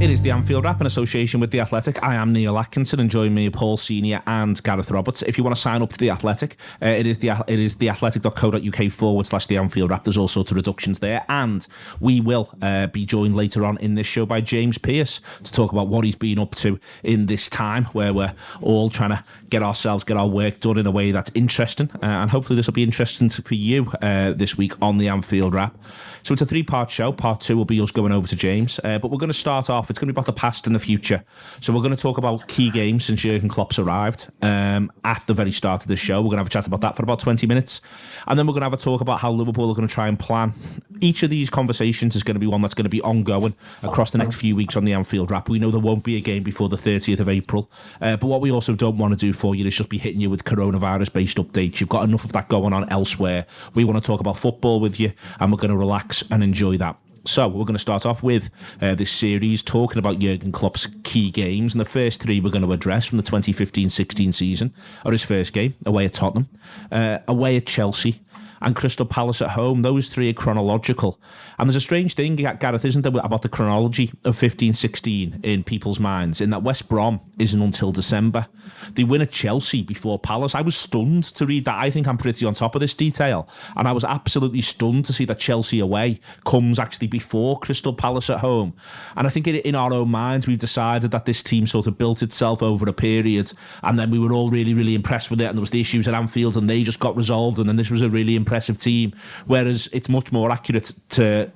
It is the Anfield Wrap in association with The Athletic. I am Neil Atkinson and join me Paul Senior and Gareth Roberts. If you want to sign up to The Athletic, it is theathletic.co.uk/The Anfield Wrap. There's all sorts of reductions there. And we will be joined later on in this show by James Pearce to talk about what he's been up to in this time where we're all trying to get our work done in a way that's interesting. And hopefully this will be interesting for you this week on the Anfield Wrap. So it's a three-part show. Part two will be us going over to James. But we're going to start off. It's going to be about the past and the future. So we're going to talk about key games since Jurgen Klopp's arrived at the very start of the show. We're going to have a chat about that for about 20 minutes. And then we're going to have a talk about how Liverpool are going to try and plan. Each of these conversations is going to be one that's going to be ongoing across the next few weeks on the Anfield Wrap. We know there won't be a game before the 30th of April. But what we also don't want to do for you is just be hitting you with coronavirus-based updates. You've got enough of that going on elsewhere. We want to talk about football with you, and we're going to relax and enjoy that. So we're going to start off with this series talking about Jurgen Klopp's key games, and the first three we're going to address from the 2015-16 season are his first game away at Tottenham, away at Chelsea, and Crystal Palace at home. Those three are chronological. And there's a strange thing, Gareth, isn't there, about the chronology of 15-16 in people's minds, in that West Brom isn't until December. They win at Chelsea before Palace. I was stunned to read that. I think I'm pretty on top of this detail. And I was absolutely stunned to see that Chelsea away comes actually before Crystal Palace at home. And I think in our own minds, we've decided that this team sort of built itself over a period, and then we were all really, really impressed with it, and there was the issues at Anfield, and they just got resolved, and then this was a really impressive team. Whereas it's much more accurate to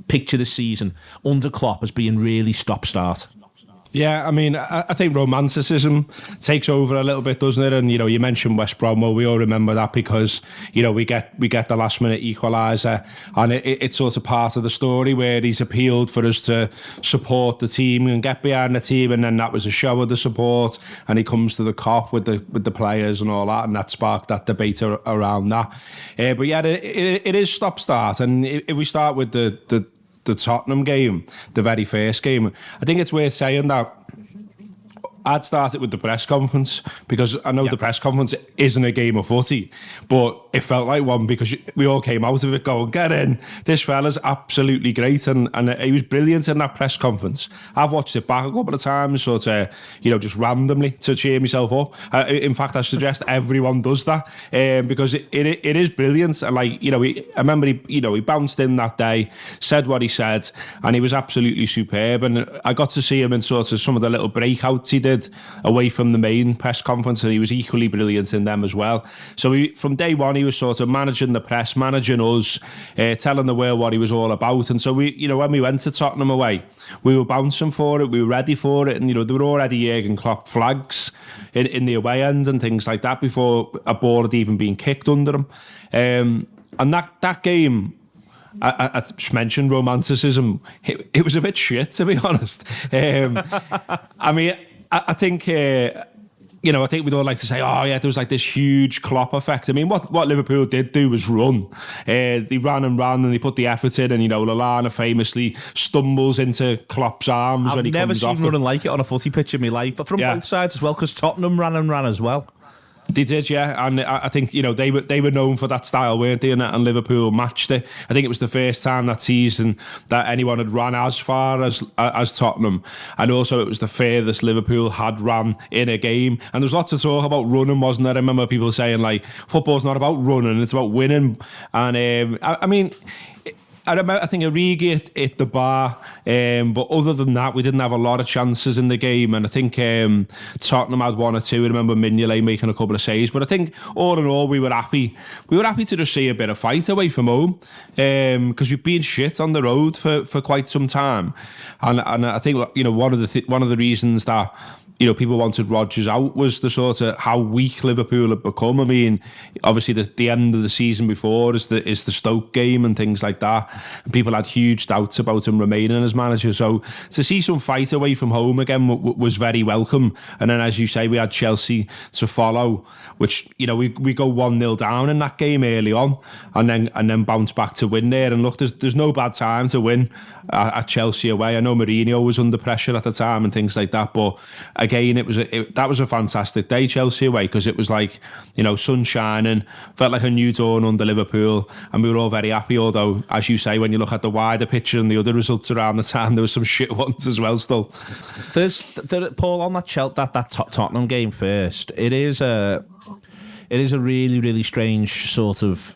picture this season under Klopp as being really stop-start. Yeah, I mean, I think romanticism takes over a little bit, doesn't it? And, you know, you mentioned West Brom. Well, we all remember that because, you know, we get the last-minute equaliser, and it's sort of part of the story where he's appealed for us to support the team and get behind the team, and then that was a show of the support, and he comes to the Kop with the players and all that, and that sparked that debate around that. But yeah, it is stop-start, and if we start with the Tottenham game, the very first game, I think it's worth saying that I'd start it with the press conference, because I know the press conference isn't a game of footy, but it felt like one because we all came out of it going, get in, this fella's absolutely great, and he was brilliant in that press conference. I've watched it back a couple of times, sort of, you know, just randomly to cheer myself up. In fact, I suggest everyone does that, because it is brilliant. And like, you know, I remember he bounced in that day, said what he said, and he was absolutely superb. And I got to see him in sort of some of the little breakouts he did away from the main press conference, and he was equally brilliant in them as well. So from day one, he was sort of managing the press, managing us, telling the world what he was all about. And so when we went to Tottenham away, we were bouncing for it, we were ready for it, and there were already Jurgen Klopp flags in the away end and things like that before a ball had even been kicked under him. And that game, I just mentioned romanticism. It was a bit shit, to be honest. I mean, I think, I think we'd all like to say, oh yeah, there was like this huge Klopp effect. I mean, what Liverpool did do was run. They ran and they put the effort in, and, Lallana famously stumbles into Klopp's arms when he comes off. I've never seen running like it on a footy pitch in my life, from both sides as well, because Tottenham ran as well. They did, yeah, and I think they were known for that style, weren't they? And Liverpool matched it. I think it was the first time that season that anyone had run as far as Tottenham, and also it was the furthest Liverpool had ran in a game. And there was lots of talk about running, wasn't there? I remember people saying like, football's not about running, it's about winning. And I mean, I think Origi hit the bar, but other than that, we didn't have a lot of chances in the game. And I think Tottenham had one or two. I remember Mignolet making a couple of saves. But I think all in all, we were happy. We were happy to just see a bit of fight away from home, because we've been shit on the road for quite some time. And I think one of the reasons that people wanted Rodgers out was the sort of how weak Liverpool had become. I mean, obviously the end of the season before is the Stoke game and things like that, and people had huge doubts about him remaining as manager. So to see some fight away from home again was very welcome. And then, as you say, we had Chelsea to follow, which we go 1-0 down in that game early on, and then bounce back to win there. And look, there's no bad time to win at Chelsea away. I know Mourinho was under pressure at the time and things like that, but again, that was a fantastic day, Chelsea away, because it was like, sun shining, felt like a new dawn under Liverpool, and we were all very happy. Although, as you say, when you look at the wider picture and the other results around the time, there were some shit ones as well. Still, Paul, on that Tottenham game first. It is a really, really strange sort of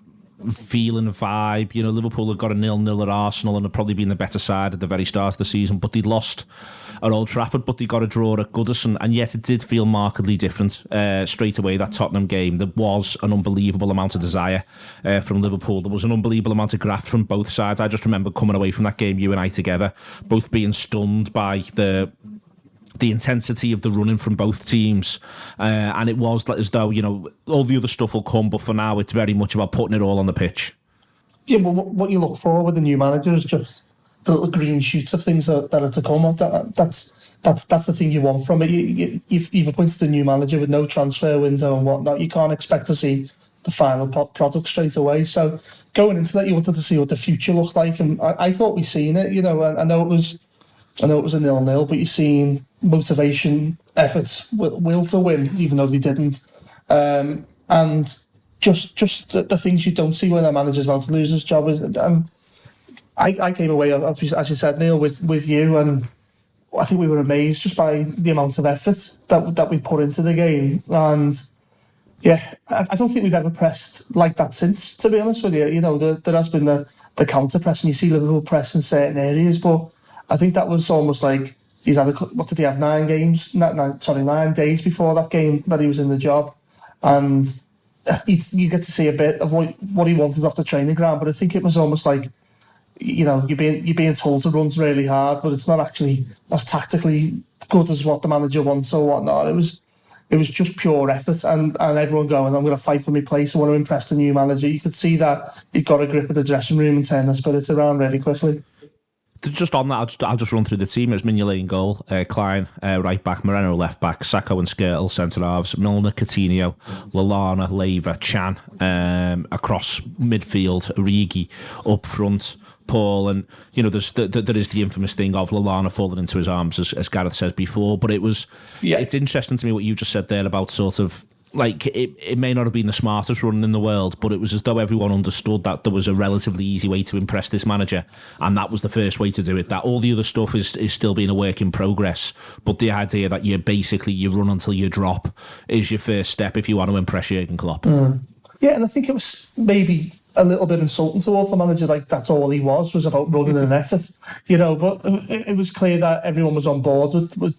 feeling, vibe. Liverpool had got a 0-0 at Arsenal and had probably been the better side at the very start of the season, but they'd lost at Old Trafford, but they got a draw at Goodison, and yet it did feel markedly different straight away, that Tottenham game. There was an unbelievable amount of desire from Liverpool. There was an unbelievable amount of graft from both sides. I just remember coming away from that game, you and I together, both being stunned by the intensity of the running from both teams, and it was as though all the other stuff will come, but for now it's very much about putting it all on the pitch. Yeah, but what you look for with the new manager is just the little green shoots of things that are to come. That's the thing you want from it. You've appointed a new manager with no transfer window and whatnot. You can't expect to see the final product straight away. So going into that, you wanted to see what the future looked like, and I thought we seen it. I know it was a 0-0, but you've seen motivation, efforts, will to win, even though they didn't, and just the things you don't see when a manager's about to lose his job is. I came away, as you said, Neil, with you, and I think we were amazed just by the amount of effort that we put into the game. And yeah, I don't think we've ever pressed like that since, to be honest with you. There has been the counter press, and you see Liverpool press in certain areas, but I think that was almost like he's had what did he have, 9 days before that game that he was in the job, and you get to see a bit of what he wanted off the training ground. But I think it was almost like you're being told to run really hard, but it's not actually as tactically good as what the manager wants or whatnot. It was just pure effort, and everyone going, I'm going to fight for my place, I want to impress the new manager. You could see that he got a grip of the dressing room and turned the spirits around really quickly. Just on that, I'll just run through the team. It was Mignolet in goal, Klein right back, Moreno left back, Sacco and Skrtel centre halves, Milner, Coutinho, Lallana, Leiva, Chan across midfield, Origi up front, Paul, and there is the infamous thing of Lallana falling into his arms, as Gareth said before. But it's interesting to me what you just said there about sort of, like, it may not have been the smartest run in the world, but it was as though everyone understood that there was a relatively easy way to impress this manager, and that was the first way to do it. That all the other stuff is still being a work in progress, but the idea that you run until you drop is your first step if you want to impress Jurgen Klopp. Yeah, and I think it was maybe a little bit insulting towards the manager, like that's all he was about running an effort, but it was clear that everyone was on board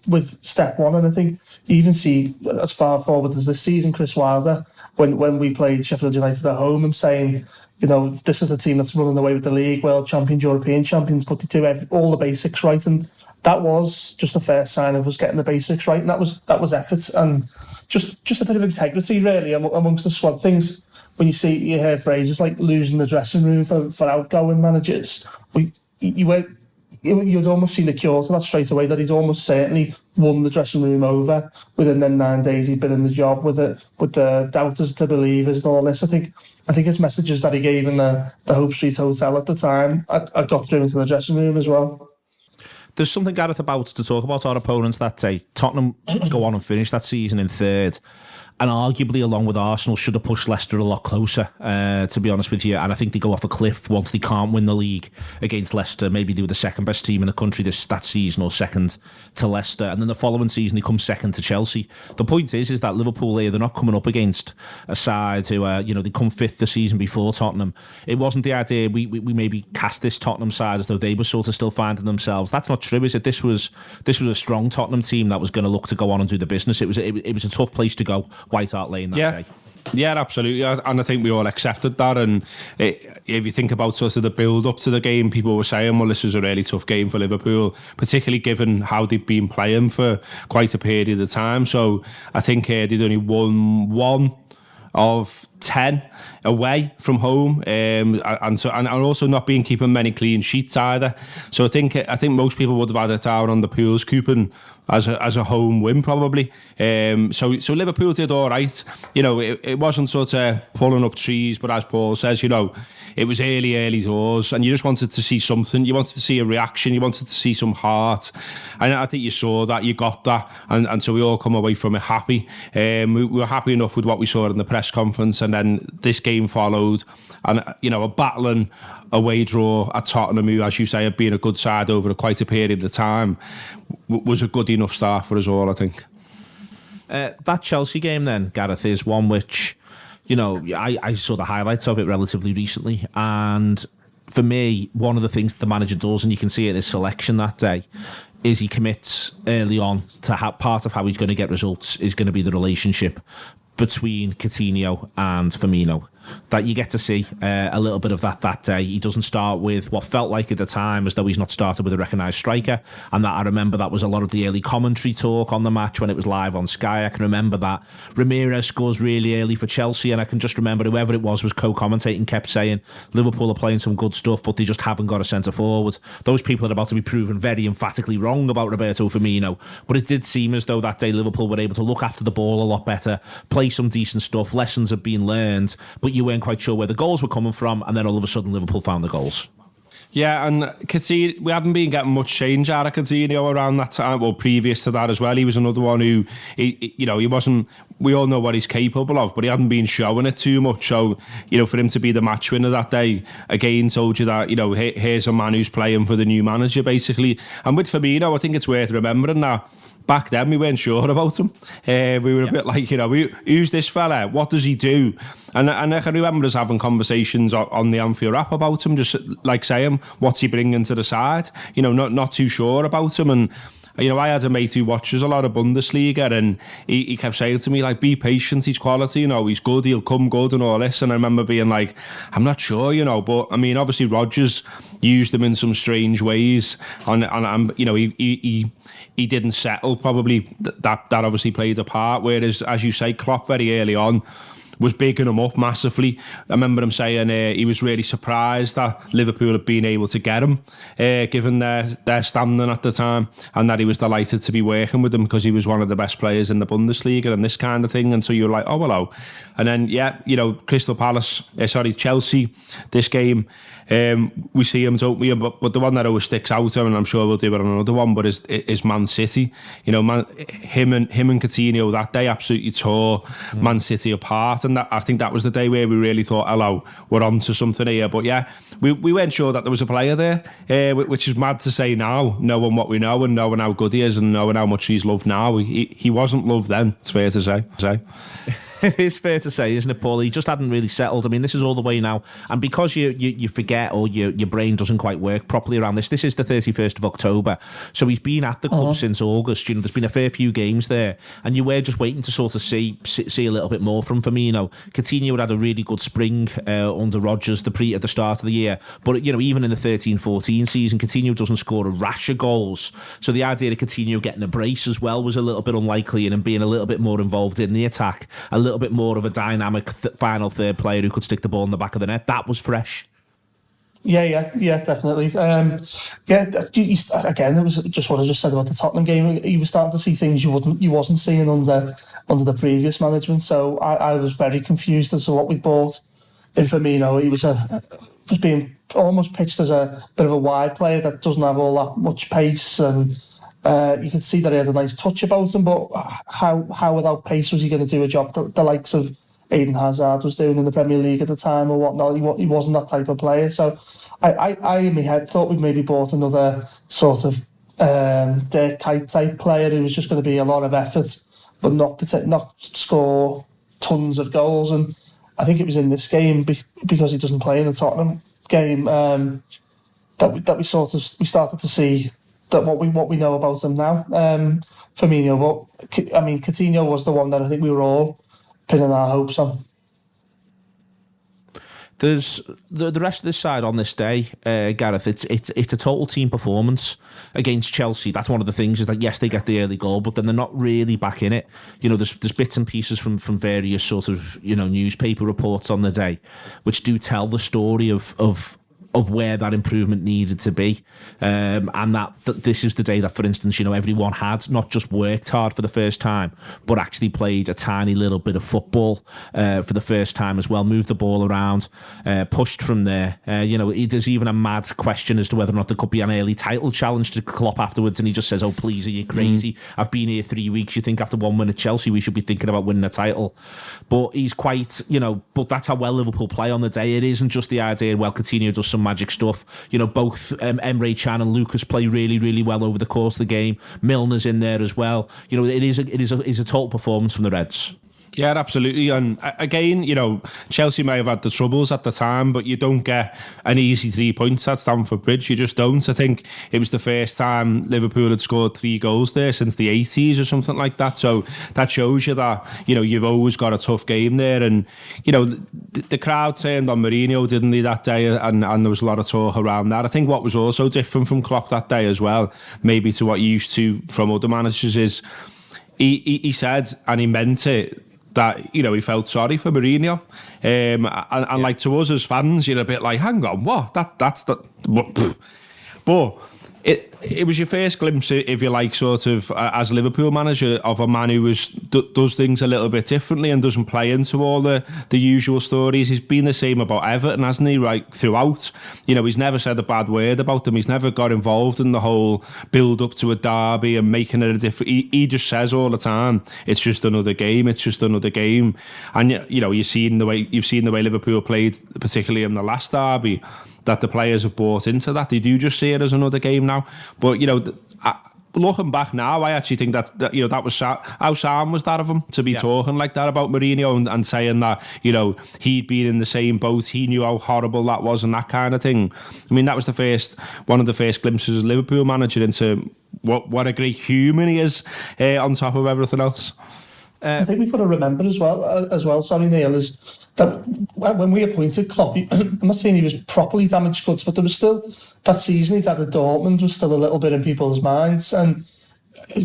with step one. And I think you even see as far forward as this season, Chris Wilder, when we played Sheffield United at home, him saying, this is a team that's running away with the league, world champions, European champions, but they do all the basics right. And that was just the first sign of us getting the basics right, and that was effort and just a bit of integrity really amongst the squad. Things when you hear phrases like losing the dressing room for outgoing managers, you'd almost seen the cure to that straight away, that he's almost certainly won the dressing room over within them 9 days he'd been in the job, with the doubters to believers and all this. I think his messages that he gave in the Hope Street Hotel at the time, I got through into the dressing room as well. There's something, Gareth, about to talk about our opponents that day. Tottenham go on and finish that season in third, and arguably, along with Arsenal, should have pushed Leicester a lot closer, to be honest with you. And I think they go off a cliff once they can't win the league against Leicester. Maybe they were the second best team in the country that season, or second to Leicester. And then the following season, they come second to Chelsea. The point is that Liverpool here, they're not coming up against a side who, they come fifth the season before Tottenham. It wasn't the idea we maybe cast this Tottenham side as though they were sort of still finding themselves. That's not true, is it? This was a strong Tottenham team that was going to look to go on and do the business. It was a tough place to go, White Hart Lane that day. Yeah, absolutely, and I think we all accepted that. And if you think about sort of the build up to the game, people were saying, well, this is a really tough game for Liverpool, particularly given how they've been playing for quite a period of time. So I think they'd only won one of 10 away from home, and also not keeping many clean sheets either. So I think most people would have had it down on the Pools coupon as a home win probably. So Liverpool did all right. It wasn't sort of pulling up trees, but as Paul says, it was early doors, and you just wanted to see something. You wanted to see a reaction. You wanted to see some heart, and I think you saw that. You got that, and so we all come away from it happy. We were happy enough with what we saw in the press conference, and then this game followed, and a battling away draw at Tottenham, who, as you say, have been a good side over quite a period of time, was a good enough start for us all, I think. That Chelsea game then, Gareth, is one which, I saw the highlights of it relatively recently, and for me, one of the things the manager does, and you can see it in his selection that day, is he commits early on to part of how he's going to get results is going to be the relationship between Coutinho and Firmino. That you get to see a little bit of that day. He doesn't start with what felt like at the time as though he's not started with a recognised striker, and that I remember that was a lot of the early commentary talk on the match when it was live on Sky. I can remember that Ramirez scores really early for Chelsea, and I can just remember whoever it was co-commentating kept saying Liverpool are playing some good stuff, but they just haven't got a centre forward. Those people are about to be proven very emphatically wrong about Roberto Firmino, but it did seem as though that day Liverpool were able to look after the ball a lot better, play some decent stuff, lessons have been learned, but you weren't quite sure where the goals were coming from, and then all of a sudden Liverpool found the goals. Yeah, and Coutinho, we haven't been getting much change out of Coutinho around that time, well, previous to that as well. He was another one who, he wasn't, we all know what he's capable of, but he hadn't been showing it too much. So, for him to be the match winner that day, again, told you that, here's a man who's playing for the new manager, basically. And with Firmino, I think it's worth remembering that back then we weren't sure about him. We were a bit like, who's this fella? What does he do? And I can remember us having conversations on the Anfield Wrap about him, just like saying, what's he bringing to the side? Not too sure about him. And I had a mate who watches a lot of Bundesliga, and he kept saying to me, like, be patient, he's quality, he's good, he'll come good and all this. And I remember being like, I'm not sure, but I mean, obviously Rodgers used him in some strange ways, and he didn't settle. Probably that obviously played a part, whereas, as you say, Klopp very early on was bigging him up massively. I remember him saying he was really surprised that Liverpool had been able to get him, given their standing at the time, and that he was delighted to be working with them because he was one of the best players in the Bundesliga and this kind of thing. And so you were like, oh, hello. And then, Chelsea, this game, we see him, don't we? But the one that always sticks out, and I'm sure we'll do it on another one, but is Man City. Him and Coutinho that day absolutely tore Man City apart. And I think that was the day where we really thought, hello, we're on to something here. But yeah, we weren't sure that there was a player there, which is mad to say now, knowing what we know and knowing how good he is and knowing how much he's loved now. He wasn't loved then, it's fair to say. It is fair to say, isn't it, Paul? He just hadn't really settled. I mean, this is all the way now. And because you forget, or your brain doesn't quite work properly around this is the 31st of October. So he's been at the club since August. There's been a fair few games there. And you were just waiting to sort of see a little bit more from Firmino. Coutinho had a really good spring under Rodgers at the start of the year. But, even in the 13-14 season, Coutinho doesn't score a rash of goals. So the idea of Coutinho getting a brace as well was a little bit unlikely, and him being a little bit more involved in the attack, a little bit more of a dynamic final third player who could stick the ball in the back of the net. That was fresh. Yeah, definitely. Again, it was just what I just said about the Tottenham game. You were starting to see things you wasn't seeing under the previous management. So I was very confused as to what we bought in Firmino. He was being almost pitched as a bit of a wide player that doesn't have all that much pace, and you could see that he had a nice touch about him. But how without pace was he going to do a job the likes of Eden Hazard was doing in the Premier League at the time or whatnot? He wasn't that type of player. So I in my head thought we'd maybe bought another sort of Dirk Kuyt type player who was just going to be a lot of effort but not score tons of goals. And I think it was in this game because he doesn't play in the Tottenham game that we started to see that what we know about him now. Firmino, but I mean, Coutinho was the one that I think we were all pinning our hopes on. There's the rest of this side on this day, Gareth. It's a total team performance against Chelsea. That's one of the things, is that yes, they get the early goal, but then they're not really back in it. There's bits and pieces from various sort of newspaper reports on the day, which do tell the story of where that improvement needed to be, and that this is the day that, for instance, everyone had not just worked hard for the first time, but actually played a tiny little bit of football for the first time as well, moved the ball around, pushed from there. There's even a mad question as to whether or not there could be an early title challenge to Klopp afterwards, and he just says, "Oh, please, are you crazy? I've been here 3 weeks. You think after one win at Chelsea we should be thinking about winning a title?" But he's quite, but that's how well Liverpool play on the day. It isn't just the idea, well, Coutinho does some magic stuff. Both Emre Can and Lucas play really, really well over the course of the game. Milner's in there as well. It is a total performance from the Reds. Yeah, absolutely. And again, Chelsea may have had the troubles at the time, but you don't get an easy 3 points at Stamford Bridge. You just don't. I think it was the first time Liverpool had scored 3 goals there since the 80s or something like that. So that shows you that, you've always got a tough game there. And, the crowd turned on Mourinho, didn't they, that day? And there was a lot of talk around that. I think what was also different from Klopp that day as well, maybe to what you used to from other managers, is he said, and he meant it, that he felt sorry for Mourinho, and like, to us as fans, you're a bit like, hang on, what? That's the what? But it was your first glimpse, if you like, sort of as Liverpool manager, of a man who does things a little bit differently and doesn't play into all the usual stories. He's been the same about Everton, hasn't he? Right throughout, he's never said a bad word about them. He's never got involved in the whole build up to a derby and making it a different. He just says all the time, it's just another game. It's just another game. And you've seen the way Liverpool played, particularly in the last derby, that the players have bought into that. They do just see it as another game now. But, looking back now, I actually think that that was how sound was that of him to be talking like that about Mourinho and saying that, he'd been in the same boat, he knew how horrible that was and that kind of thing. I mean, that was one of the first glimpses as Liverpool manager into what a great human he is, on top of everything else. I think we've got to remember as well, sorry Neil, is that when we appointed Klopp, I'm not saying he was properly damaged goods, but there was still, that season he'd had at Dortmund was still a little bit in people's minds. And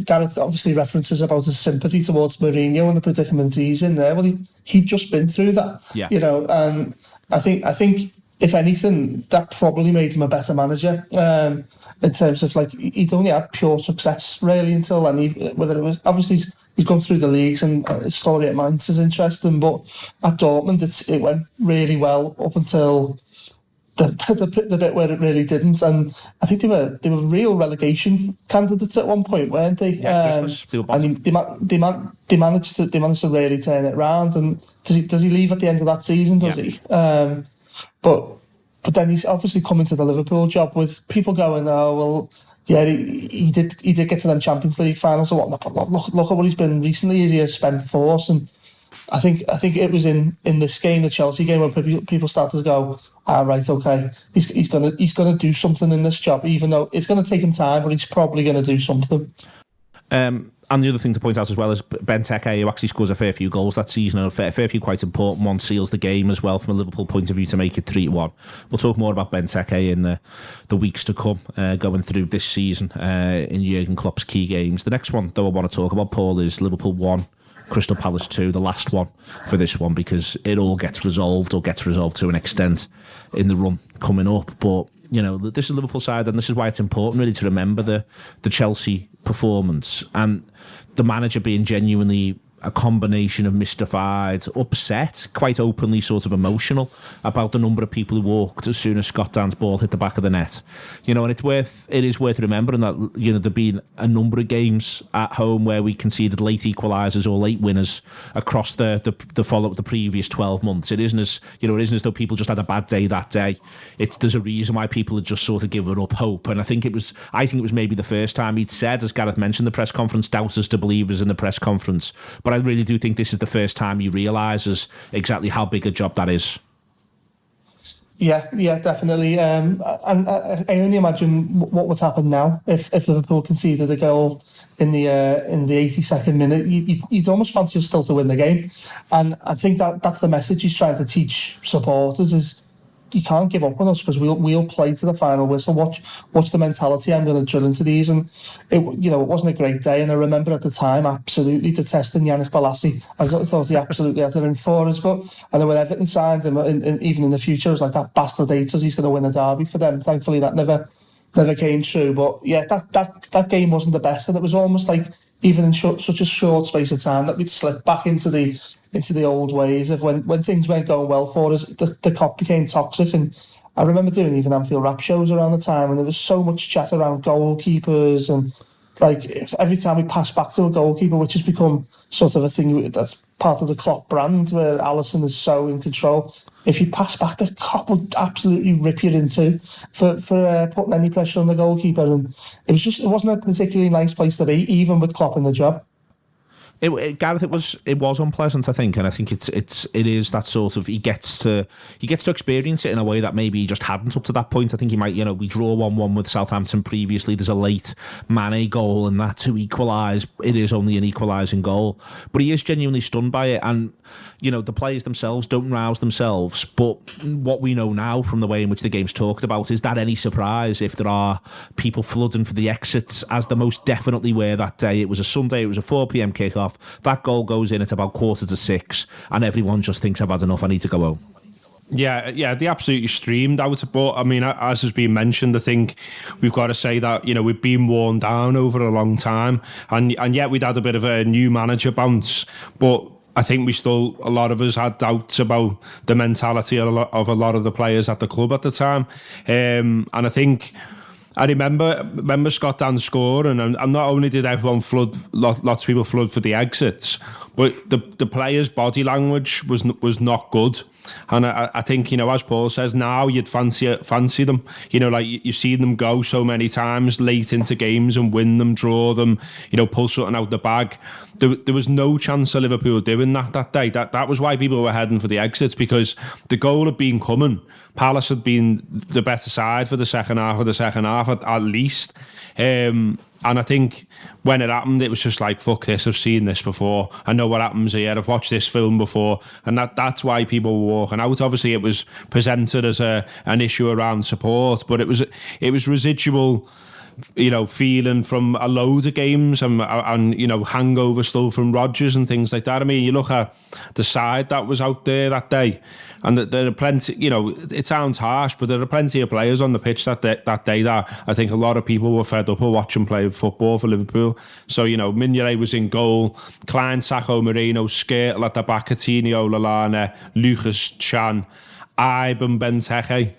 Gareth obviously references about his sympathy towards Mourinho and the predicament he's in there. Well, he'd just been through that, and I think if anything, that probably made him a better manager. In terms of, like, he'd only had pure success really until then. Whether it was, obviously he's gone through the leagues, and his story at Mainz is interesting, but at Dortmund it went really well up until the bit where it really didn't. And I think they were real relegation candidates at one point, weren't they? Yeah, and they managed to really turn it around. And does he leave at the end of that season? Does he? But then he's obviously come into the Liverpool job with people going, oh well, yeah, he did get to them Champions League finals or whatnot. But look at what he's been recently. He has spent force, and I think it was in this game, the Chelsea game, where people started to go, right, okay, he's gonna do something in this job, even though it's gonna take him time, but he's probably gonna do something. And the other thing to point out as well is Benteke, who actually scores a fair few goals that season, and a fair few quite important ones, seals the game as well from a Liverpool point of view to make it 3-1. We'll talk more about Benteke in the weeks to come, going through this season in Jurgen Klopp's key games. The next one, though, I want to talk about, Paul, is Liverpool 1, Crystal Palace 2, the last one for this one, because it all gets resolved to an extent in the run coming up. But this is Liverpool side, and this is why it's important really to remember the Chelsea performance and the manager being genuinely a combination of mystified, upset, quite openly sort of emotional about the number of people who walked as soon as Scott Dan's ball hit the back of the net. And it is worth remembering that there've been a number of games at home where we conceded late equalisers or late winners across the previous 12 months. It isn't as though people just had a bad day that day. There's a reason why people had just sort of given up hope. And I think it was maybe the first time he'd said, as Gareth mentioned, the press conference, doubters to believers in the press conference. But I really do think this is the first time he realises exactly how big a job that is. Yeah, definitely. And I only imagine what would happen now if Liverpool conceded a goal in the 82nd minute. You'd almost fancy us still to win the game. And I think that's the message he's trying to teach supporters is you can't give up on us because we'll play to the final whistle. Watch the mentality I'm going to drill into these. And it wasn't a great day. And I remember at the time absolutely detesting Yannick Bolasie. I thought he absolutely had it in for us. But I know when Everton signed him, and even in the future, it was like that bastard hates us. He's going to win a derby for them. Thankfully, that never came true. But yeah, that game wasn't the best, and it was almost like even in such a short space of time that we'd slip back into the old ways of when things weren't going well for us. The cop became toxic, and I remember doing even Anfield Wrap shows around the time, and there was so much chat around goalkeepers, and like every time we pass back to a goalkeeper, which has become sort of a thing that's part of the Klopp brand, where Alisson is so in control. If you pass back, the cop would absolutely rip you in two for putting any pressure on the goalkeeper, and it wasn't a particularly nice place to be, even with Klopp in the job. Gareth, it was unpleasant, I think, and I think it is that sort of he gets to experience it in a way that maybe he just hadn't up to that point. I think he might, we draw 1-1 with Southampton previously. There's a late Mane goal, and that to equalise. It is only an equalising goal, but he is genuinely stunned by it. And the players themselves don't rouse themselves. But what we know now from the way in which the game's talked about is that any surprise if there are people flooding for the exits, as there most definitely were that day. It was a Sunday. It was a 4 p.m. kickoff. That goal goes in at about 5:45, and everyone just thinks, I've had enough, I need to go home. Yeah, they absolutely streamed out. But I mean, as has been mentioned, I think we've got to say that we've been worn down over a long time, and yet we'd had a bit of a new manager bounce. But I think a lot of us had doubts about the mentality of a lot of the players at the club at the time, and I think. I remember Scott Dan scoring, and not only did everyone lots of people flood for the exits, but the players' body language was not good. And I think, as Paul says, now you'd fancy them. Like you've seen them go so many times late into games and win them, draw them, pull something out the bag. There was no chance of Liverpool doing that day. That was why people were heading for the exits, because the goal had been coming. Palace had been the better side for the second half at least. And I think when it happened, it was just like, fuck this, I've seen this before. I know what happens here. I've watched this film before. And that's why people were walking out. Obviously, it was presented as an issue around support, but it was residual, feeling from a load of games and hangover still from Rodgers and things like that. I mean, you look at the side that was out there that day, and there are plenty, it sounds harsh, but there are plenty of players on the pitch that day that I think a lot of people were fed up of watching play football for Liverpool. So, Mignolet was in goal, Klein, Sacco, Moreno, Skirtle at the back, Coutinho, Lallana, Lucas, Chan, Iben, Benteke.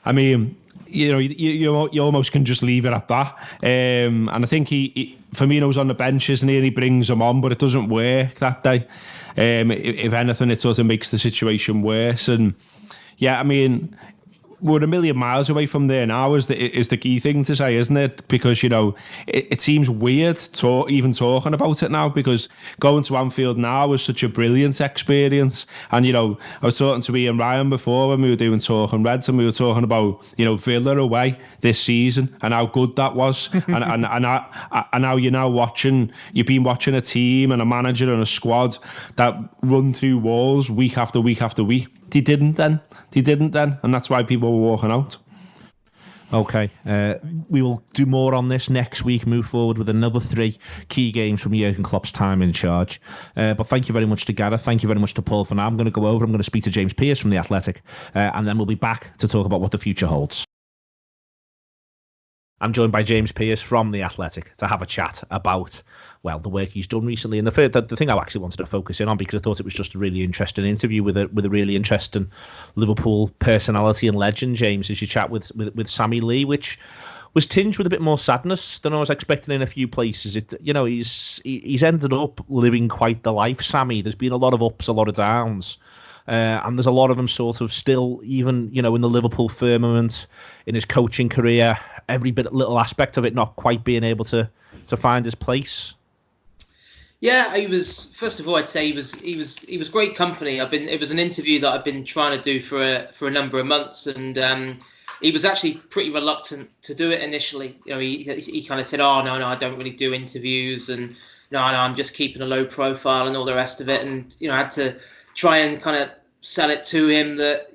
I mean, you almost can just leave it at that. And I think Firmino's on the bench, isn't he? And he brings him on, but it doesn't work that day. If anything, it sort of makes the situation worse. And yeah, I mean, we're a million miles away from there now is the key thing to say, isn't it? Because, it seems weird even talking about it now, because going to Anfield now was such a brilliant experience. And, I was talking to Ian Ryan before when we were doing Talking Reds, and we were talking about, Villa away this season and how good that was. and now you've been watching a team and a manager and a squad that run through walls week after week after week. They didn't then, and that's why people were walking out. Okay, we will do more on this next week, move forward with another 3 key games from Jurgen Klopp's time in charge. But thank you very much to Gareth, thank you very much to Paul for now. I'm going to speak to James Pearce from The Athletic, and then we'll be back to talk about what the future holds. I'm joined by James Pearce from The Athletic to have a chat about, the work he's done recently. And the thing I actually wanted to focus in on, because I thought it was just a really interesting interview with a really interesting Liverpool personality and legend, James, as you chat with Sammy Lee, which was tinged with a bit more sadness than I was expecting in a few places. He's ended up living quite the life, Sammy. There's been a lot of ups, a lot of downs. And there's a lot of them sort of still, even, in the Liverpool firmament, in his coaching career, every little aspect of it not quite being able to find his place. Yeah, first of all, I'd say he was great company. It was an interview that I've been trying to do for a number of months, and he was actually pretty reluctant to do it initially. He kind of said, "Oh no, I don't really do interviews, and no, I'm just keeping a low profile and all the rest of it." And I had to try and kind of sell it to him that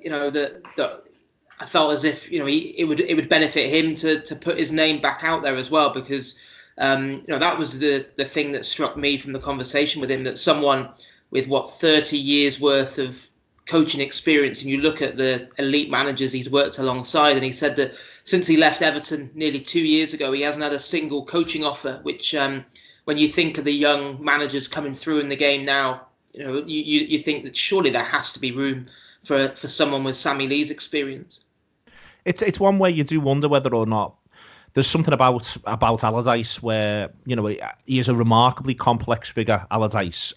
I felt as if it would benefit him to put his name back out there as well, because that was the thing that struck me from the conversation with him, that someone with 30 years worth of coaching experience, and you look at the elite managers he's worked alongside, and he said that since he left Everton nearly 2 years ago, he hasn't had a single coaching offer, which when you think of the young managers coming through in the game now, you think that surely there has to be room for someone with Sammy Lee's experience. It's one where you do wonder whether or not there's something about Allardyce where, he is a remarkably complex figure, Allardyce,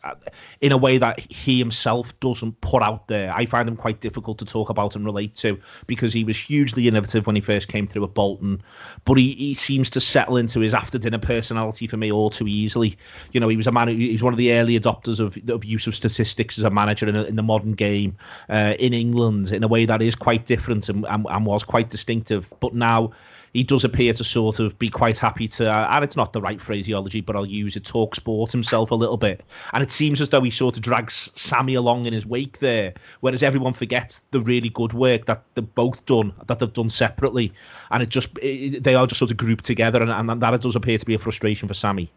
in a way that he himself doesn't put out there. I find him quite difficult to talk about and relate to, because he was hugely innovative when he first came through at Bolton, but he seems to settle into his after-dinner personality for me all too easily. He was he's one of the early adopters of use of statistics as a manager in the modern game in England, in a way that is quite different and was quite distinctive. But now he does appear to sort of be quite happy to, and it's not the right phraseology, but I'll use it, talk sport himself a little bit. And it seems as though he sort of drags Sammy along in his wake there, whereas everyone forgets the really good work that they've both done, that they've done separately. And they are just sort of grouped together, and that does appear to be a frustration for Sammy.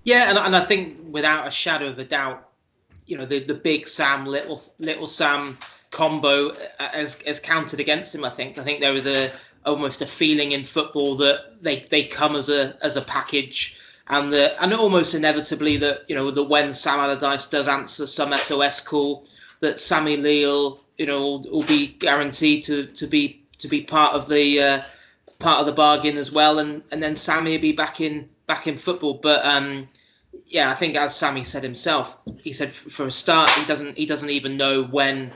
Yeah, and I think without a shadow of a doubt, the big Sam, little Sam combo has counted against him. I think there was almost a feeling in football that they come as a package, and almost inevitably that that when Sam Allardyce does answer some SOS call, that Sammy Lee will be guaranteed to be part of the bargain as well, and then Sammy will be back in football. But I think, as Sammy said himself, he said for a start he doesn't even know when.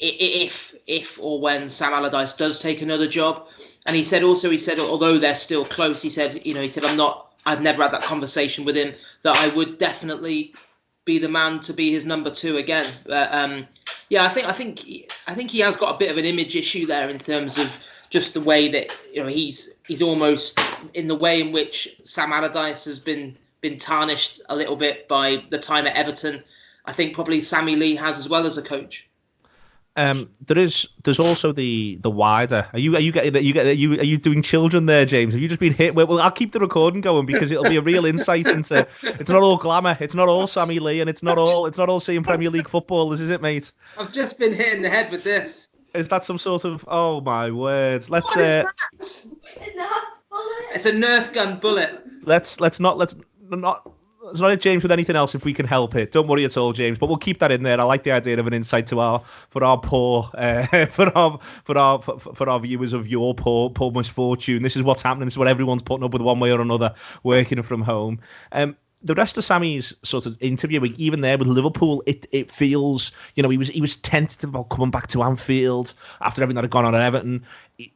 If or when Sam Allardyce does take another job. And he said although they're still close, he said I've never had that conversation with him, that I would definitely be the man to be his number 2 again. I think he has got a bit of an image issue there, in terms of just the way that he's almost, in the way in which Sam Allardyce has been tarnished a little bit by the time at Everton. I think probably Sammy Lee has, as well, as a coach. There's also the wider. Are you doing children there, James? Have you just been hit? Well, I'll keep the recording going, because it'll be a real insight into. It's not all glamour. It's not all Sammy Lee, and it's not all seeing Premier League football, is it, mate? I've just been hit in the head with this. Is that some sort of? Oh my words! What is that? It's a Nerf gun bullet. Let's not. It's not a James with anything else if we can help it. Don't worry at all, James. But we'll keep that in there. I like the idea of an insight to our viewers of your poor misfortune. This is what's happening. This is what everyone's putting up with one way or another, working from home. The rest of Sammy's sort of interview, even there with Liverpool, it feels, he was tentative about coming back to Anfield after everything that had gone on at Everton.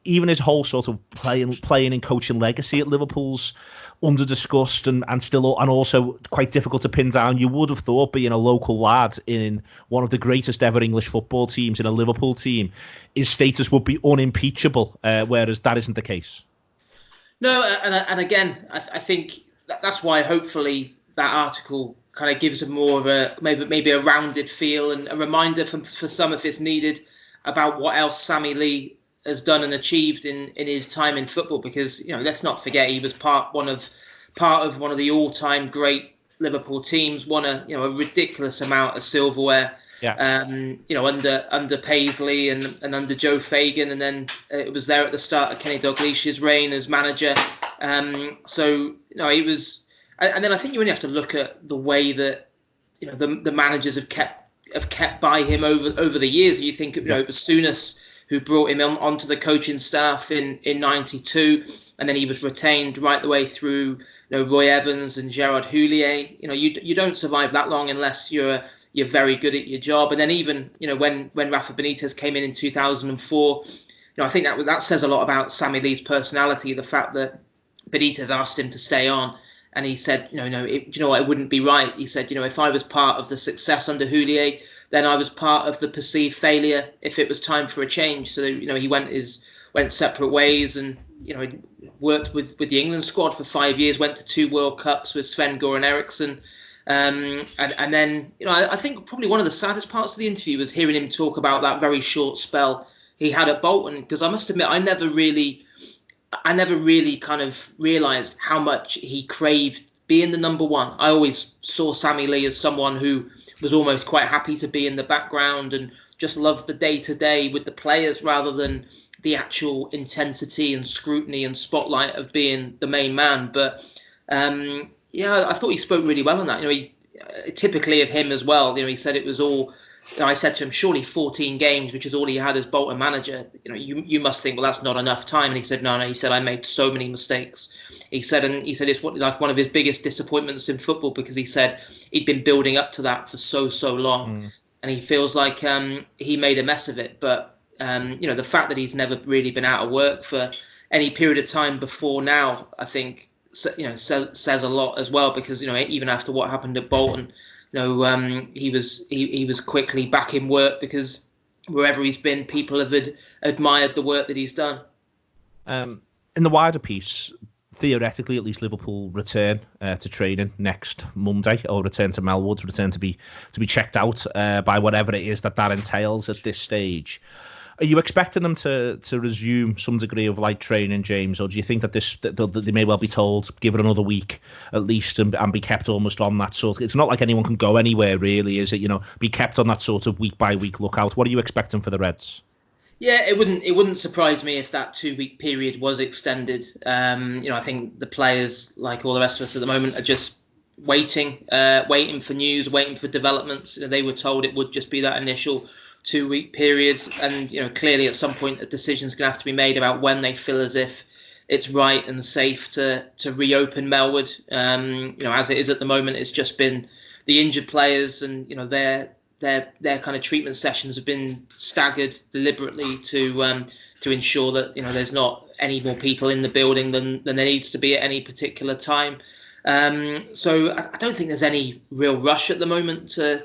Even his whole sort of playing and coaching legacy at Liverpool's under discussed and also quite difficult to pin down. You would have thought, being a local lad in one of the greatest ever English football teams, in a Liverpool team, his status would be unimpeachable, whereas that isn't the case. No, and again, I think that's why hopefully that article kind of gives a more of a maybe a rounded feel, and a reminder for some, if it's needed, about what else Sammy Lee has done and achieved in his time in football. Because let's not forget, he was part of one of the all-time great Liverpool teams, won a ridiculous amount of silverware. Yeah. Under Paisley and under Joe Fagan, and then it was there at the start of Kenny Dalglish's reign as manager. He was, and then I think you only have to look at the way that the managers have kept by him over the years. You think it was Souness who brought him onto the coaching staff in '92, and then he was retained right the way through Roy Evans and Gerard Houllier. You don't survive that long unless you're very good at your job. And then even when Rafa Benitez came in 2004, I think that says a lot about Sammy Lee's personality. The fact that Benitez asked him to stay on, and he said, do you know what, it wouldn't be right. He said, if I was part of the success under Houllier, then I was part of the perceived failure if it was time for a change. So he went separate ways, and worked with the England squad for 5 years, went to 2 World Cups with Sven-Goran Eriksson. And then I think probably one of the saddest parts of the interview was hearing him talk about that very short spell he had at Bolton. Because I must admit, I never really kind of realised how much he craved being the number one. I always saw Sammy Lee as someone who was almost quite happy to be in the background and just loved the day-to-day with the players rather than the actual intensity and scrutiny and spotlight of being the main man. But I thought he spoke really well on that. He typically of him as well. He said it was all. I said to him, surely 14 games, which is all he had as Bolton manager. You must think, well, that's not enough time. And he said, no. He said, I made so many mistakes. He said it's like one of his biggest disappointments in football, because he said he'd been building up to that for so long, and he feels like he made a mess of it. But the fact that he's never really been out of work for any period of time before now, I think says a lot as well, because even after what happened at Bolton, he was quickly back in work, because wherever he's been, people have admired the work that he's done. In the wider piece, theoretically, at least Liverpool return to training next Monday, or return to Melwood, return to be checked out by whatever it is that entails at this stage. Are you expecting them to resume some degree of light training, James, or do you think that they may well be told, give it another week at least, and be kept almost on that sort of? It's not like anyone can go anywhere, really, is it? Be kept on that sort of week by week lookout. What are you expecting for the Reds? Yeah, it wouldn't surprise me if that 2-week period was extended. I think the players, like all the rest of us at the moment, are just waiting for news, waiting for developments. They were told it would just be that initial 2-week period, and clearly at some point a decision's going to have to be made about when they feel as if it's right and safe to reopen Melwood. As it is at the moment, it's just been the injured players, and their kind of treatment sessions have been staggered deliberately to ensure that there's not any more people in the building than there needs to be at any particular time. So I don't think there's any real rush at the moment to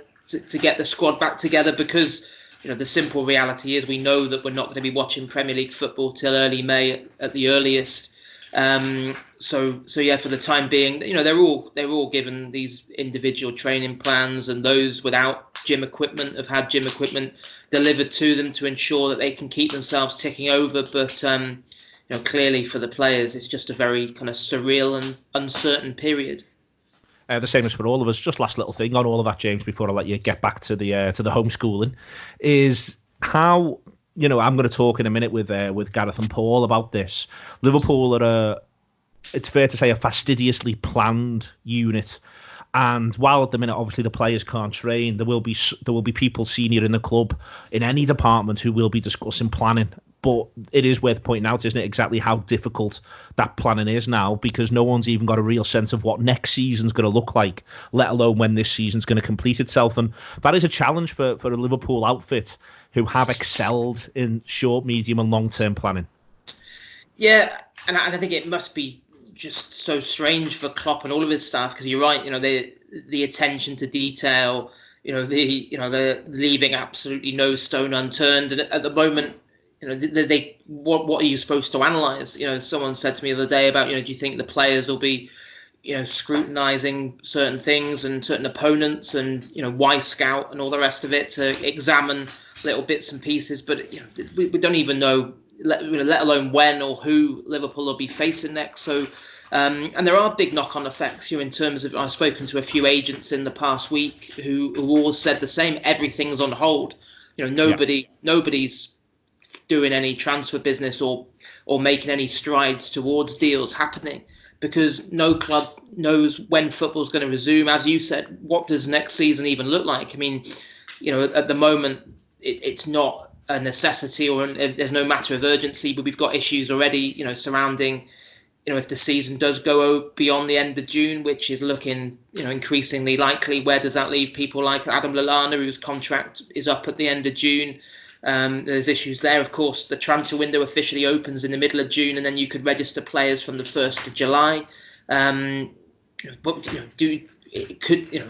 get the squad back together, because the simple reality is we know that we're not going to be watching Premier League football till early May at the earliest. So for the time being, they're all given these individual training plans, and those without gym equipment have had gym equipment delivered to them to ensure that they can keep themselves ticking over. But clearly for the players, it's just a very kind of surreal and uncertain period. The same as for all of us. Just last little thing on all of that, James, before I let you get back to the homeschooling, is how I'm going to talk in a minute with Gareth and Paul about this. Liverpool are it's fair to say, a fastidiously planned unit. And while at the minute, obviously, the players can't train, there will be people senior in the club in any department who will be discussing planning. But it is worth pointing out, isn't it, exactly how difficult that planning is now, because no one's even got a real sense of what next season's going to look like, let alone when this season's going to complete itself. And that is a challenge for a Liverpool outfit who have excelled in short, medium and long-term planning. Yeah, and I think it must be just so strange for Klopp and all of his staff, because you're right, the attention to detail, the leaving absolutely no stone unturned. And at the moment, what are you supposed to analyze? Someone said to me the other day about, do you think the players will be, scrutinizing certain things and certain opponents and, why scout and all the rest of it to examine little bits and pieces? But, we don't even know, let alone when or who Liverpool will be facing next. So, and there are big knock-on effects, in terms of, I've spoken to a few agents in the past week who all said the same. Everything's on hold. Nobody's doing any transfer business or making any strides towards deals happening, because no club knows when football's going to resume. As you said, what does next season even look like? I mean, at the moment, it's not a necessity, or there's no matter of urgency, but we've got issues already, surrounding, if the season does go beyond the end of June, which is looking, increasingly likely, where does that leave people like Adam Lallana, whose contract is up at the end of June? There's issues there. Of course, the transfer window officially opens in the middle of June, and then you could register players from the 1st of July. But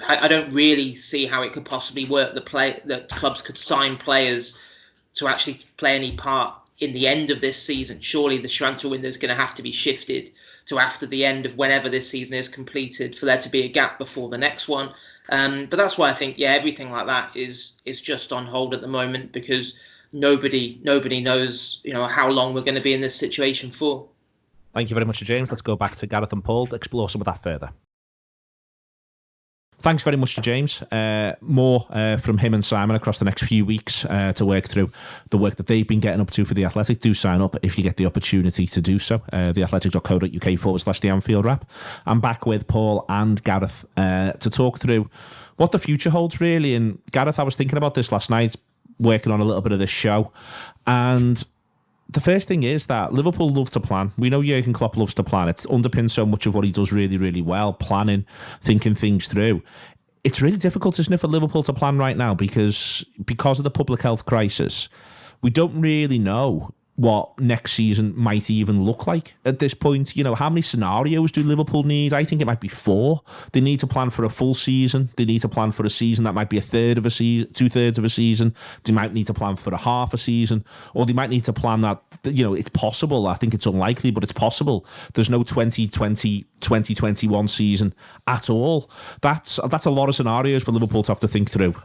I don't really see how it could possibly work that clubs could sign players to actually play any part in the end of this season. Surely the transfer window is going to have to be shifted to after the end of whenever this season is completed, for there to be a gap before the next one. But that's why I think, everything like that is just on hold at the moment, because nobody knows, how long we're going to be in this situation for. Thank you very much to James. Let's go back to Gareth and Paul to explore some of that further. Thanks very much to James. More from him and Simon across the next few weeks to work through the work that they've been getting up to for The Athletic. Do sign up if you get the opportunity to do so. theathletic.co.uk/the Anfield Wrap. I'm back with Paul and Gareth to talk through what the future holds, really. And Gareth, I was thinking about this last night, working on a little bit of this show. And the first thing is that Liverpool love to plan. We know Jurgen Klopp loves to plan. It underpins so much of what he does really, really well, planning, thinking things through. It's really difficult, isn't it, for Liverpool to plan right now because of the public health crisis. We don't really know what next season might even look like at this point. How many scenarios do Liverpool need? I think it might be 4. They need to plan for a full season. They need to plan for a season that might be a third of a season, 2/3 of a season. They might need to plan for a half a season, or they might need to plan that, it's possible. I think it's unlikely, but it's possible. There's no 2020, 2021 season at all. That's a lot of scenarios for Liverpool to have to think through.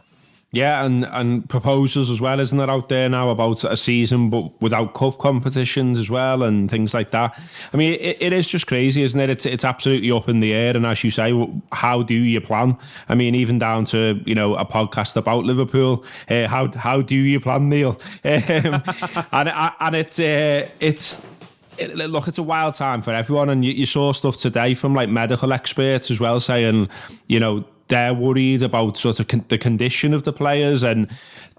Yeah, and proposals as well, isn't there, out there now about a season but without cup competitions as well and things like that. I mean, it is just crazy, isn't it? It's absolutely up in the air. And as you say, how do you plan? I mean, even down to, a podcast about Liverpool. How do you plan, Neil? And it's look, it's a wild time for everyone. And you saw stuff today from like medical experts as well saying, they're worried about sort of the condition of the players and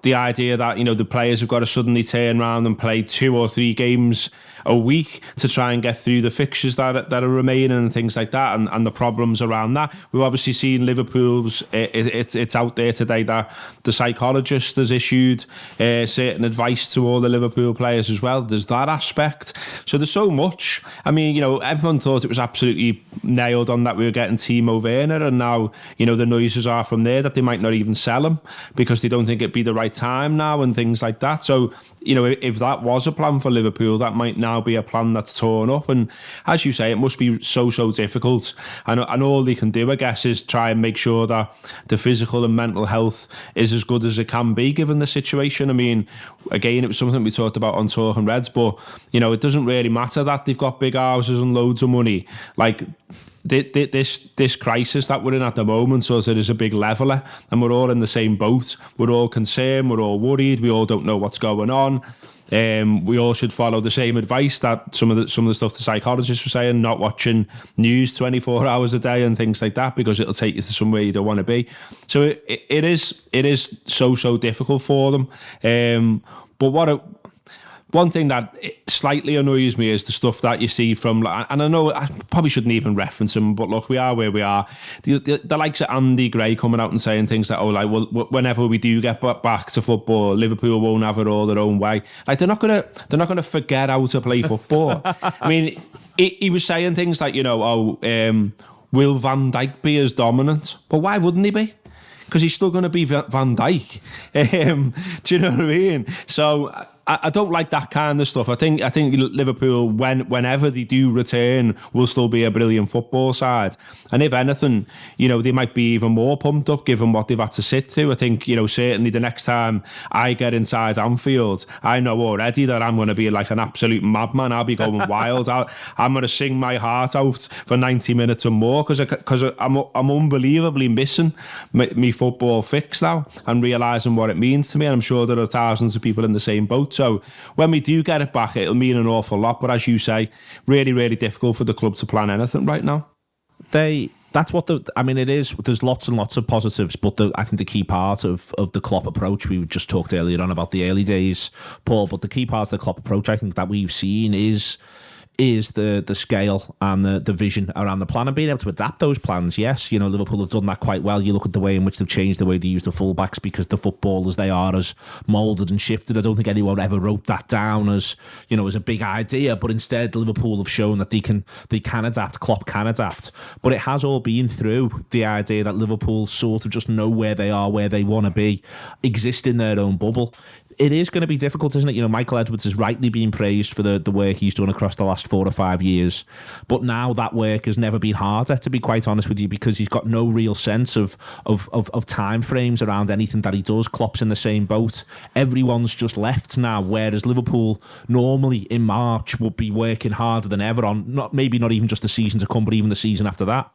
the idea that, the players have got to suddenly turn around and play 2 or 3 games a week to try and get through the fixtures that are remaining and things like that, and the problems around that. We've obviously seen Liverpool's, it's out there today that the psychologist has issued certain advice to all the Liverpool players as well. There's that aspect. So there's so much. I mean, everyone thought it was absolutely nailed on that we were getting Timo Werner, and now, the noises are from there that they might not even sell him because they don't think it'd be the right time now and things like that. So, if that was a plan for Liverpool, that might now be a plan that's torn up. And as you say, it must be so difficult. And all they can do, I guess, is try and make sure that the physical and mental health is as good as it can be given the situation. I mean, again, it was something we talked about on Talking Reds, but, it doesn't really matter that they've got big houses and loads of money. Like, this crisis that we're in at the moment, so there's a big leveler and we're all in the same boat. We're all concerned, we're all worried, we all don't know what's going on. We all should follow the same advice that some of the stuff the psychologists were saying, not watching news 24 hours a day and things like that, because it'll take you to somewhere you don't want to be. So it is so difficult for them. But one thing that slightly annoys me is the stuff that you see from, and I know I probably shouldn't even reference them, but look, we are where we are. The likes of Andy Gray coming out and saying things like, whenever we do get back to football, Liverpool won't have it all their own way. Like, they're not gonna forget how to play football. I mean, he was saying things like, will Van Dijk be as dominant? But why wouldn't he be? Because he's still going to be Van Dijk. Do you know what I mean? So I don't like that kind of stuff. I think Liverpool, whenever they do return, will still be a brilliant football side. And if anything, they might be even more pumped up given what they've had to sit through. I think, certainly the next time I get inside Anfield, I know already that I'm going to be like an absolute madman. I'll be going wild. I'm going to sing my heart out for 90 minutes or more because I'm unbelievably missing me football fix now and realising what it means to me. And I'm sure there are thousands of people in the same boat. So when we do get it back, it'll mean an awful lot. But as you say, really, really difficult for the club to plan anything right now. It is. There's lots and lots of positives, but I think the key part of the Klopp approach, we just talked earlier on about the early days, Paul, but the key part of the Klopp approach, I think, that we've seen is the scale and the vision around the plan and being able to adapt those plans. Yes, Liverpool have done that quite well. You look at the way in which they've changed the way they use the fullbacks because the footballers they are as moulded and shifted. I don't think anyone ever wrote that down as a big idea, but instead Liverpool have shown that they can adapt. Klopp can adapt, but it has all been through the idea that Liverpool sort of just know where they are, where they want to be, exist in their own bubble. it is going to be difficult, isn't it? You know, Michael Edwards has rightly been praised for the work he's done across the last 4 or 5 years, but now that work has never been harder, to be quite honest with you, because he's got no real sense of time frames around anything that he does. Klopp's in the same boat. Everyone's just left now, whereas Liverpool normally in March would be working harder than ever on maybe not even just the season to come, but even the season after that.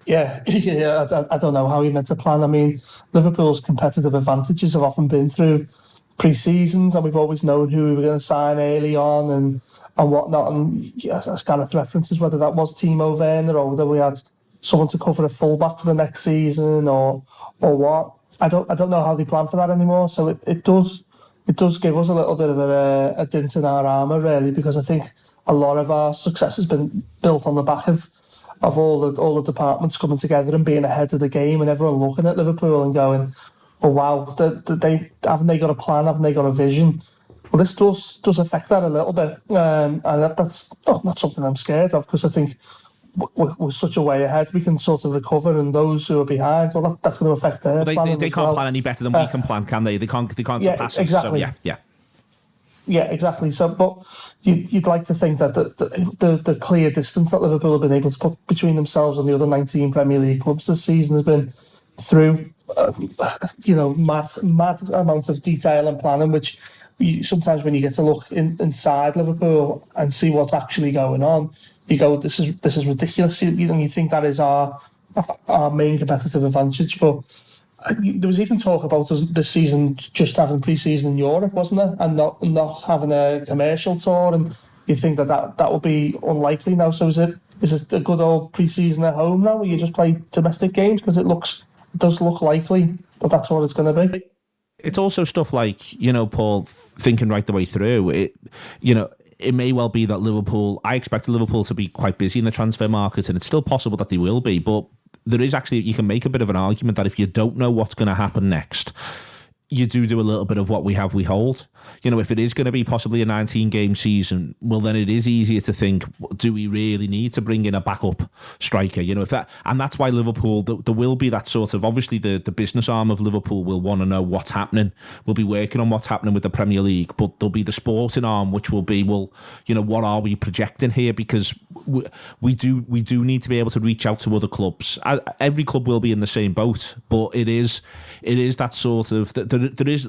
Yeah, I don't know how he meant to plan. I mean, Liverpool's competitive advantages have often been through pre-seasons, and we've always known who we were going to sign early on and whatnot. And as Gareth references, whether that was Timo Werner or whether we had someone to cover a fullback for the next season or what. I don't know how they plan for that anymore. So it does give us a little bit of a dint in our armour, really, because I think a lot of our success has been built on the back of all the departments coming together and being ahead of the game, and everyone looking at Liverpool and going, "Oh wow, haven't they got a plan? Haven't they got a vision?" Well, this does affect that a little bit, and that's not something I'm scared of, because I think we're such a way ahead. We can sort of recover, and those who are behind, well, that's going to affect their planning. They can't plan any better than we can plan, can they? They can't surpass exactly. us. So Yeah, exactly. So, but you'd like to think that the clear distance that Liverpool have been able to put between themselves and the other 19 Premier League clubs this season has been through, mad amounts of detail and planning, which sometimes when you get to look inside Liverpool and see what's actually going on, you go, this is ridiculous. You think that is our main competitive advantage, but there was even talk about us this season just having pre-season in Europe, wasn't there, and not having a commercial tour, and you think that would be unlikely now. So is it a good old pre-season at home now, where you just play domestic games, because it does look likely that that's what it's going to be? It's also stuff like, Paul, thinking right the way through it. It may well be that I expect Liverpool to be quite busy in the transfer market, and it's still possible that they will be, but there is actually, you can make a bit of an argument that if you don't know what's going to happen next, you do a little bit of what we have, we hold. If it is going to be possibly a 19-game season, well, then it is easier to think, do we really need to bring in a backup striker? And that's why Liverpool, there will be that sort of, obviously the business arm of Liverpool will want to know what's happening. We'll be working on what's happening with the Premier League, but there'll be the sporting arm, which will be, well, what are we projecting here? Because we do need to be able to reach out to other clubs. Every club will be in the same boat, but it is that sort of,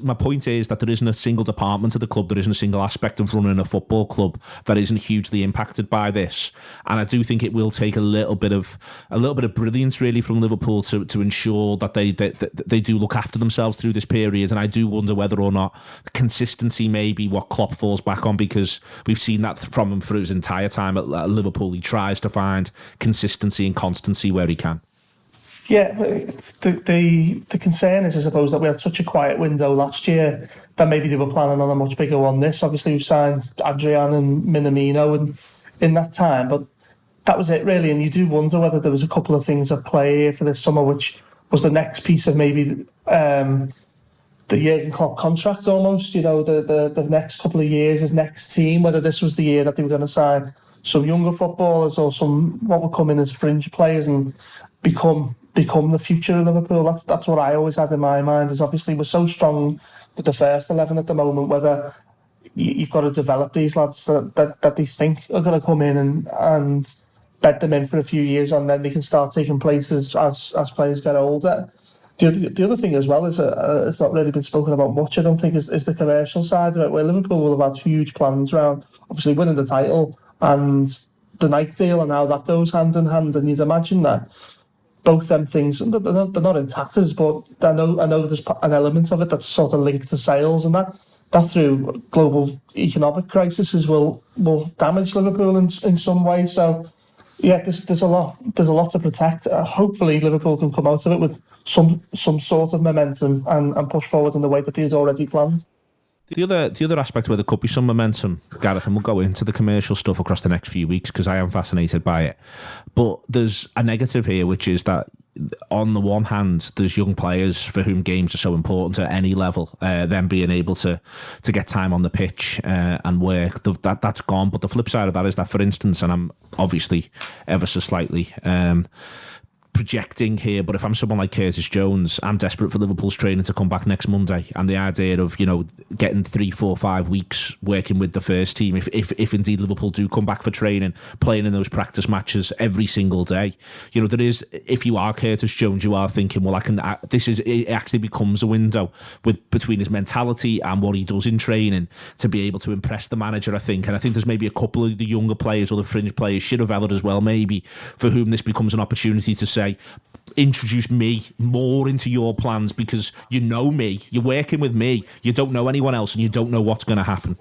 my point is that there isn't a single department of the club, there isn't a single aspect of running a football club that isn't hugely impacted by this. And I do think it will take a little bit of brilliance, really, from Liverpool to ensure that they do look after themselves through this period. And I do wonder whether or not consistency may be what Klopp falls back on, because we've seen that from him through his entire time at Liverpool. He tries to find consistency and constancy where he can. Yeah, the concern is, I suppose, that we had such a quiet window last year that maybe they were planning on a much bigger one this. Obviously, we've signed Adrian and Minamino in that time, but that was it, really. And you do wonder whether there was a couple of things at play here for this summer, which was the next piece of maybe the Jurgen Klopp contract almost, the next couple of years, his next team, whether this was the year that they were going to sign some younger footballers or some what would come in as fringe players and become the future of Liverpool. That's what I always had in my mind, is obviously we're so strong with the first 11 at the moment, whether you've got to develop these lads that they think are going to come in and bed them in for a few years, and then they can start taking places as players get older. The other thing as well is it's not really been spoken about much, I don't think, is the commercial side of it, where Liverpool will have had huge plans around obviously winning the title and the Nike deal and how that goes hand in hand. And you'd imagine that both them things, they're not in tatters, but I know there's an element of it that's sort of linked to sales, and that through global economic crises will damage Liverpool in some way. So yeah, there's a lot to protect. Hopefully Liverpool can come out of it with some sort of momentum and push forward in the way that they had already planned. The other aspect where there could be some momentum, Gareth, and we'll go into the commercial stuff across the next few weeks because I am fascinated by it. But there's a negative here, which is that on the one hand, there's young players for whom games are so important at any level. Them being able to get time on the pitch and work, that's gone. But the flip side of that is that, for instance, and I'm obviously ever so slightly projecting here, but if I'm someone like Curtis Jones, I'm desperate for Liverpool's training to come back next Monday, and the idea of, you know, getting 3, 4, 5 weeks working with the first team, if indeed Liverpool do come back for training, playing in those practice matches every single day, you know, there is, if you are Curtis Jones, you are thinking, well, it actually becomes a window between his mentality and what he does in training to be able to impress the manager, I think. And I think there's maybe a couple of the younger players or the fringe players, Chirivella as well, maybe, for whom this becomes an opportunity to say, introduce me more into your plans, because you know me, you're working with me, you don't know anyone else, and you don't know what's going to happen.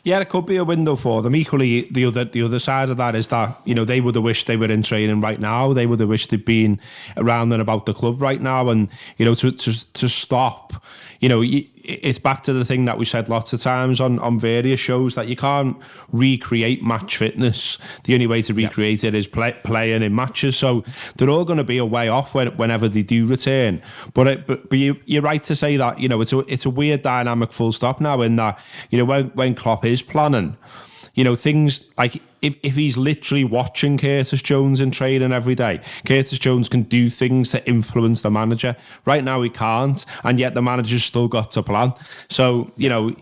Yeah, it could be a window for them. Equally, the other side of that is that, you know, they would have wished they were in training right now. They would have wished they'd been around and about the club right now. And, you know, to stop, you know, it's back to the thing that we said lots of times on various shows, that you can't recreate match fitness. The only way to recreate it is playing in matches. So they're all going to be a way off whenever they do return. But you're right to say that, you know, it's a weird dynamic full stop now, in that, you know, when Klopp is planning, you know, things like if he's literally watching Curtis Jones in training every day, Curtis Jones can do things to influence the manager. Right now he can't, and yet the manager's still got to plan. So, you know,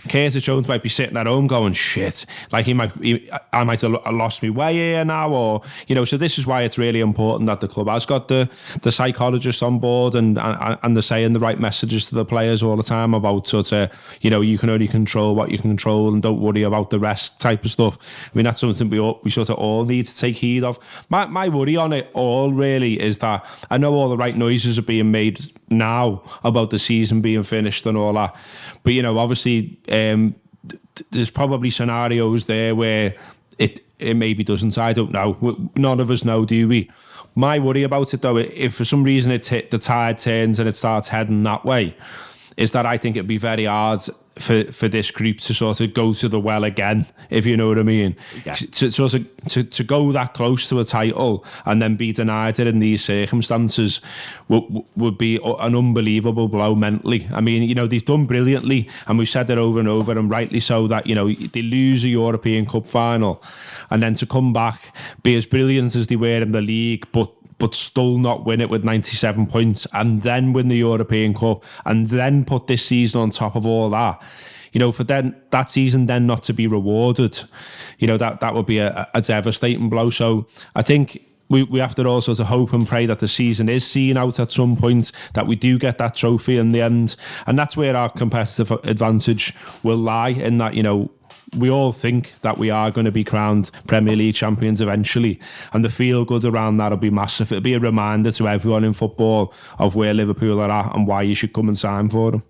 Curtis Jones might be sitting at home going, shit, like I might have lost my way here now, or, you know, so this is why it's really important that the club has got the psychologists on board and they're saying the right messages to the players all the time about sort of, you know, you can only control what you can control and don't worry about the rest type of stuff. I mean, that's something we sort of all need to take heed of. My worry on it all really is that I know all the right noises are being made now about the season being finished and all that, but, you know, obviously there's probably scenarios there where it maybe doesn't. I don't know. None of us know, do we? My worry about it, though, if for some reason the tide turns and it starts heading that way, is that I think it'd be very hard for this group to sort of go to the well again, if you know what I mean. Yeah. To go that close to a title and then be denied it in these circumstances would be an unbelievable blow mentally. I mean, you know, they've done brilliantly, and we've said it over and over, and rightly so, that, you know, they lose a European Cup final and then to come back, be as brilliant as they were in the league, but still not win it with 97 points, and then win the European Cup, and then put this season on top of all that. You know, for then that season then not to be rewarded, you know, that would be a devastating blow. So I think we have to also to hope and pray that the season is seen out at some point, that we do get that trophy in the end, and that's where our competitive advantage will lie, in that, you know, we all think that we are going to be crowned Premier League champions eventually, and the feel good around that will be massive. It'll be a reminder to everyone in football of where Liverpool are at and why you should come and sign for them.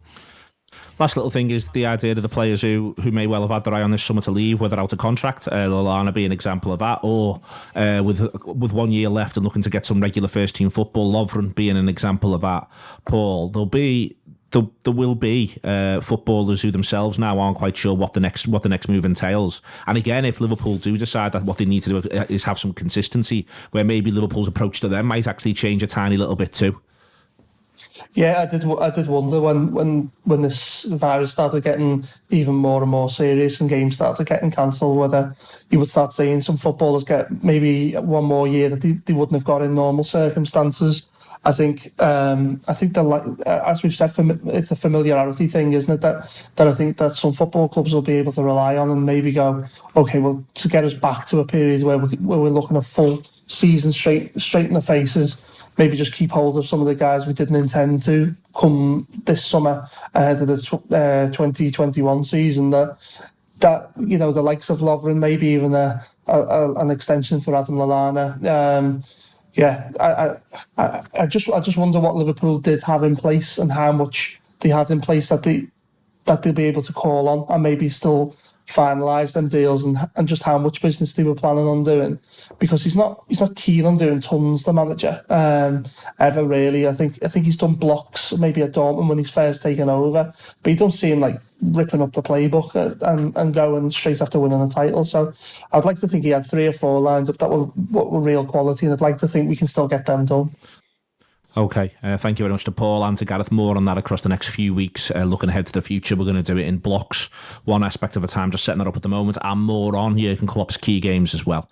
Last little thing is the idea of the players who may well have had their eye on this summer to leave, whether out of contract, Lallana be an example of that, or with 1 year left and looking to get some regular first team football, Lovren being an example of that. Paul, there will be footballers who themselves now aren't quite sure what the next move entails. And again, if Liverpool do decide that what they need to do is have some consistency, where maybe Liverpool's approach to them might actually change a tiny little bit too. Yeah, I did wonder when this virus started getting even more and more serious and games started getting cancelled, whether you would start seeing some footballers get maybe one more year that they wouldn't have got in normal circumstances. I think like as we've said, it's a familiarity thing, isn't it? That I think that some football clubs will be able to rely on and maybe go, okay, well, to get us back to a period where we're looking at full season straight in the faces, maybe just keep hold of some of the guys we didn't intend to come this summer ahead of the 2021 season. That you know, the likes of Lovren, maybe even an extension for Adam Lallana. I just wonder what Liverpool did have in place and how much they had in place that they'll be able to call on and maybe still finalise them deals, and just how much business they were planning on doing, because he's not keen on doing tons, the manager, ever really. I think he's done blocks maybe at Dortmund when he's first taken over, but you don't see him like ripping up the playbook and going straight after winning a title. So I'd like to think he had 3 or 4 lines up that were real quality, and I'd like to think we can still get them done. Okay, thank you very much to Paul and to Gareth. More on that across the next few weeks. Looking ahead to the future, we're going to do it in blocks, one aspect of a time, just setting it up at the moment, and more on Jurgen Klopp's key games as well.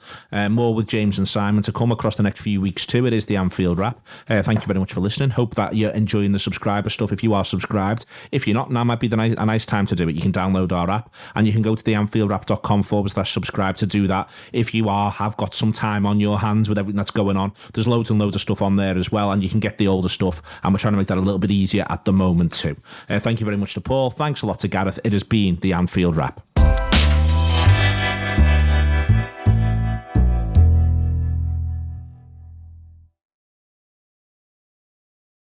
More with James and Simon to come across the next few weeks too. It is the Anfield Wrap. Thank you very much for listening. Hope that you're enjoying the subscriber stuff. If you are subscribed, if you're not, now might be a nice time to do it. You can download our app and you can go to the anfieldwrap.com/subscribe to do that. If you have got some time on your hands with everything that's going on, there's loads and loads of stuff on there as well, and you can get the older stuff, and we're trying to make that a little bit easier at the moment too. Thank you very much to Paul. Thanks a lot to Gareth. It has been the Anfield Wrap.